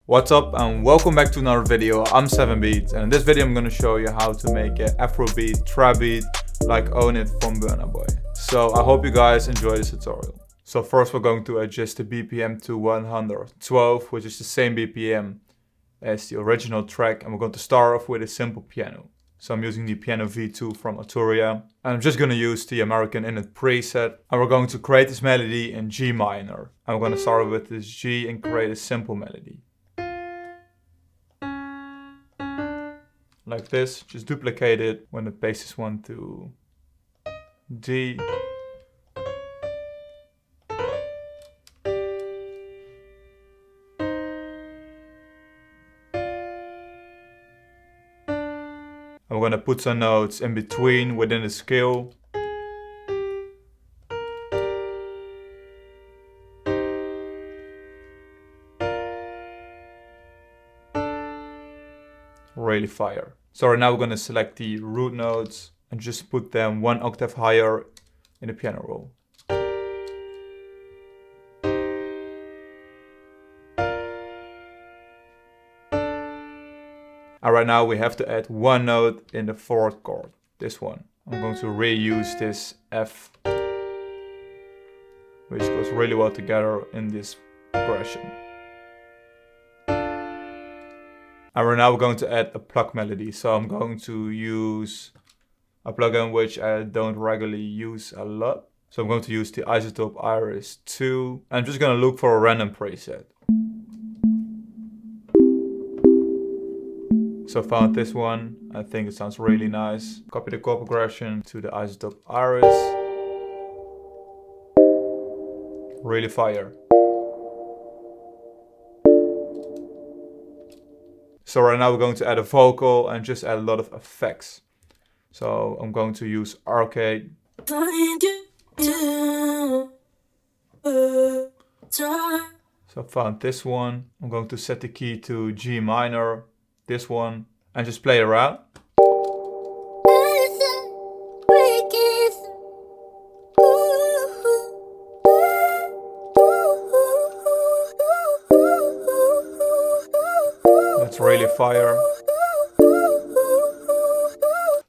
What's up and welcome back to another video. I'm 7beats and in this video I'm gonna show you how to make an afrobeat, trap beat like Own It from Burna Boy. So I hope you guys enjoy this tutorial. So first we're going to adjust the BPM to 112, which is the same BPM as the original track, and we're going to start off with a simple piano. So I'm using the piano V2 from Arturia, and I'm just going to use the American in it preset, and we're going to create this melody in G minor. And we're going to start with this G and create a simple melody. Like this, just duplicate it when the bass is 1 to D. And we're going to put some notes in between within the scale. Really fire. So right now we're going to select the root notes and just put them 1 octave higher in the piano roll. And right now we have to add 1 note in the 4th chord, this one. I'm going to reuse this F, which goes really well together in this progression. And right now we're going to add a plug melody. So I'm going to use a plugin which I don't regularly use a lot. So I'm going to use the Isotope Iris 2. I'm just going to look for a random preset. So I found this one. I think it sounds really nice. Copy the chord progression to the Isotope Iris. Really fire. So right now we're going to add a vocal and just add a lot of effects. So I'm going to use arcade. So I found this one. I'm going to set the key to G minor, this one, and just play around. That's really fire.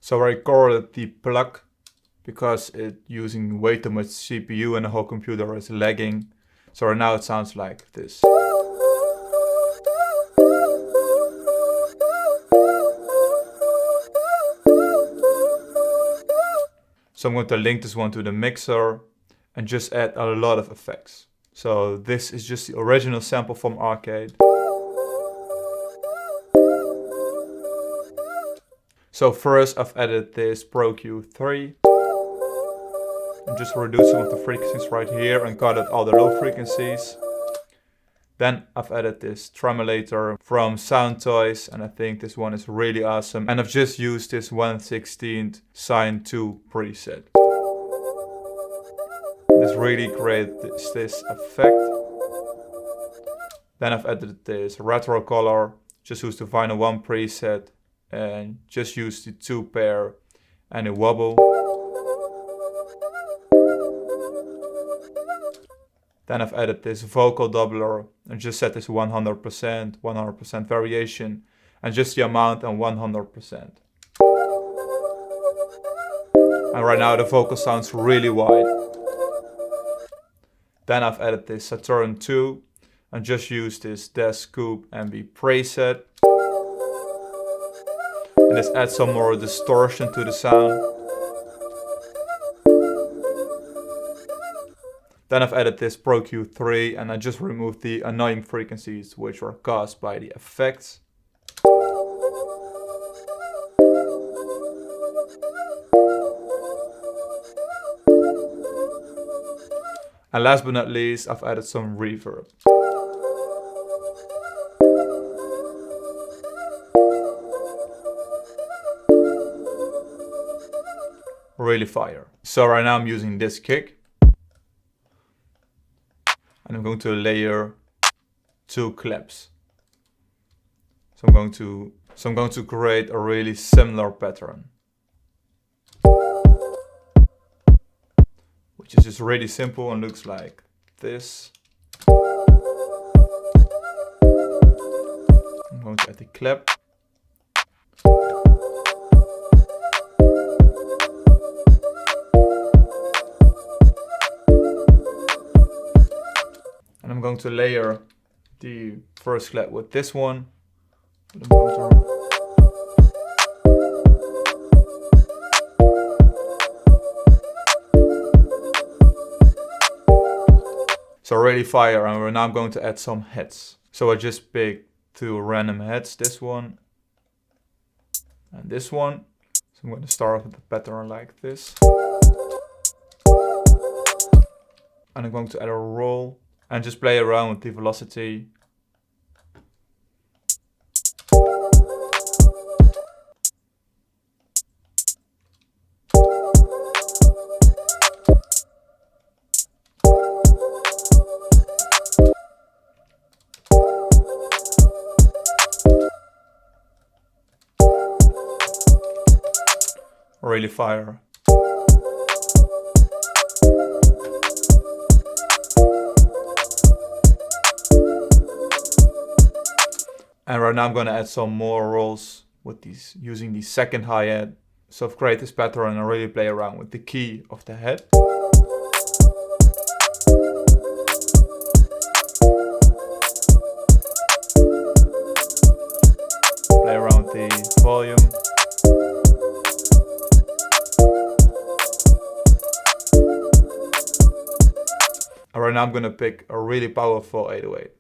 So I recorded the plug because it's using way too much CPU and the whole computer is lagging. So right now it sounds like this. So I'm going to link this one to the mixer and just add a lot of effects. So this is just the original sample from arcade. So first I've added this Pro Q3 and just reduced some of the frequencies right here and cut out all the low frequencies. Then I've added this tremolator from Sound Toys, and I think this one is really awesome. And I've just used this 1/16 Sine 2 preset. This really creates this effect. Then I've added this retro color, just used the Vinyl 1 preset and just use the 2 pair and a wobble. Then I've added this vocal doubler and just set this 100% variation, and just the amount and 100%. And right now the vocal sounds really wide. Then I've added this Saturn 2 and just used this Desk Scoop MB preset. And this adds some more distortion to the sound. Then I've added this Pro Q3 and I just removed the annoying frequencies which were caused by the effects. And last but not least, I've added some reverb. Really fire. So right now I'm using this kick. And I'm going to layer 2 claps. So I'm going to create a really similar pattern, which is just really simple and looks like this. I'm going to add the clap. And I'm going to layer the first clap with this one. I'm going to so really fire, and we're now going to add some heads. So I just picked 2 random heads, this one and this one. So I'm going to start with a pattern like this. And I'm going to add a roll and just play around with the velocity. Really fire. And right now I'm going to add some more rolls with these, using the second hi-hat. So I've created this pattern and I really play around with the key of the head. Play around with the volume. And right now I'm going to pick a really powerful 808.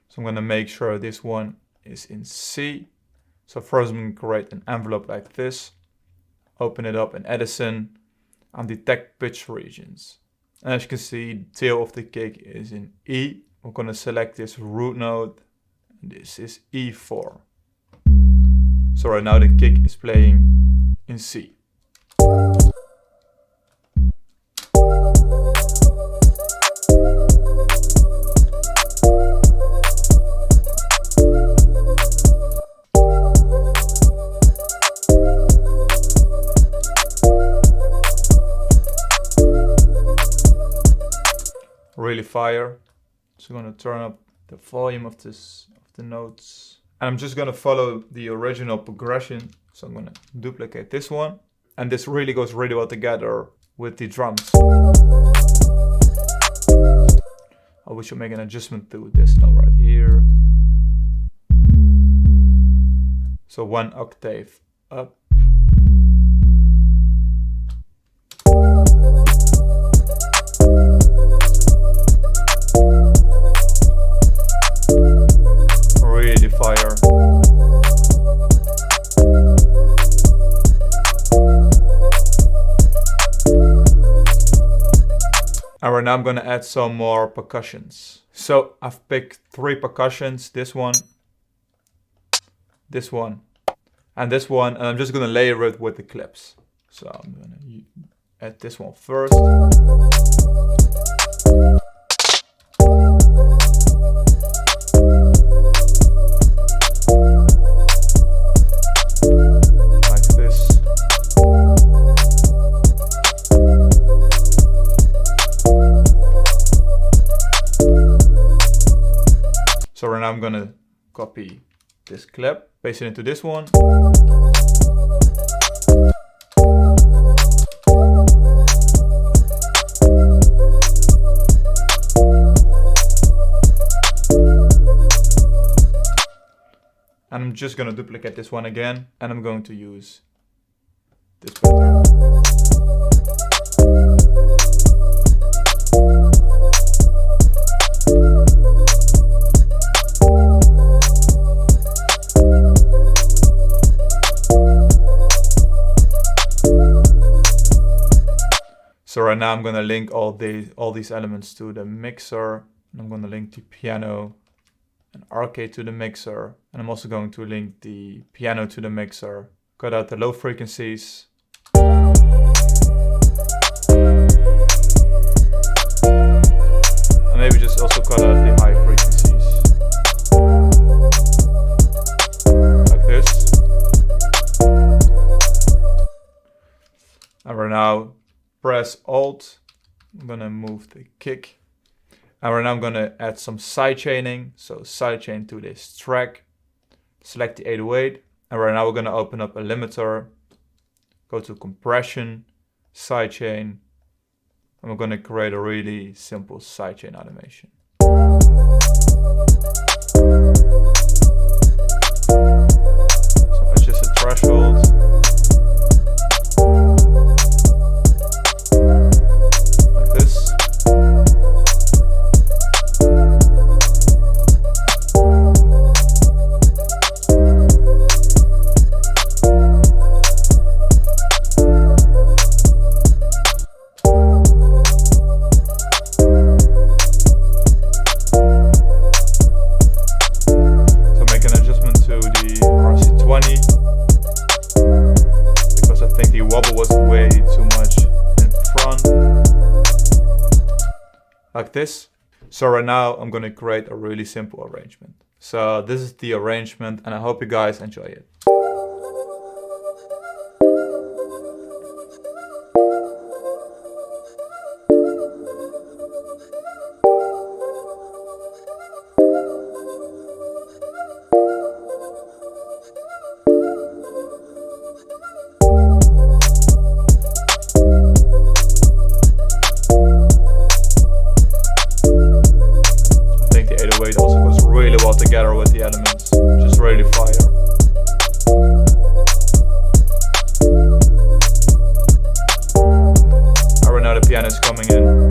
So I'm going to make sure this one is in C. So first I'm going to create an envelope like this. Open it up in Edison and detect pitch regions. And as you can see, the tail of the kick is in E. We're going to select this root note. And this is E4. So right now the kick is playing in C. Really fire. So I'm going to turn up the volume of the notes. And I'm just going to follow the original progression. So I'm going to duplicate this one. And this really goes really well together with the drums. We should make an adjustment to this note right here. So 1 octave up. Really fire. And right now I'm going to add some more percussions. So I've picked 3 percussions, this one, and this one, and I'm just going to layer it with the clips. So I'm going to add this one first. So right now I'm going to copy this clip, paste it into this one. And I'm just going to duplicate this one again, and I'm going to use this pattern. So right now I'm going to link all these elements to the mixer. And I'm going to link the piano and arcade to the mixer. And I'm also going to link the piano to the mixer. Cut out the low frequencies. And maybe just also cut out the high frequencies. Like this. And right now, press Alt. I'm gonna move the kick. And right now I'm gonna add some sidechaining. So sidechain to this track. select the 808, and right now we're gonna open up a limiter, go to compression, sidechain, and we're gonna create a really simple sidechain animation. So adjust the threshold. Like this. Because I think the wobble was way too much in front, like this. So right now I'm gonna create a really simple arrangement. So this is the arrangement, and I hope you guys enjoy it. It also goes really well together with the elements, just really fire. And right now the piano is coming in.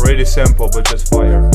Really simple, but just fire.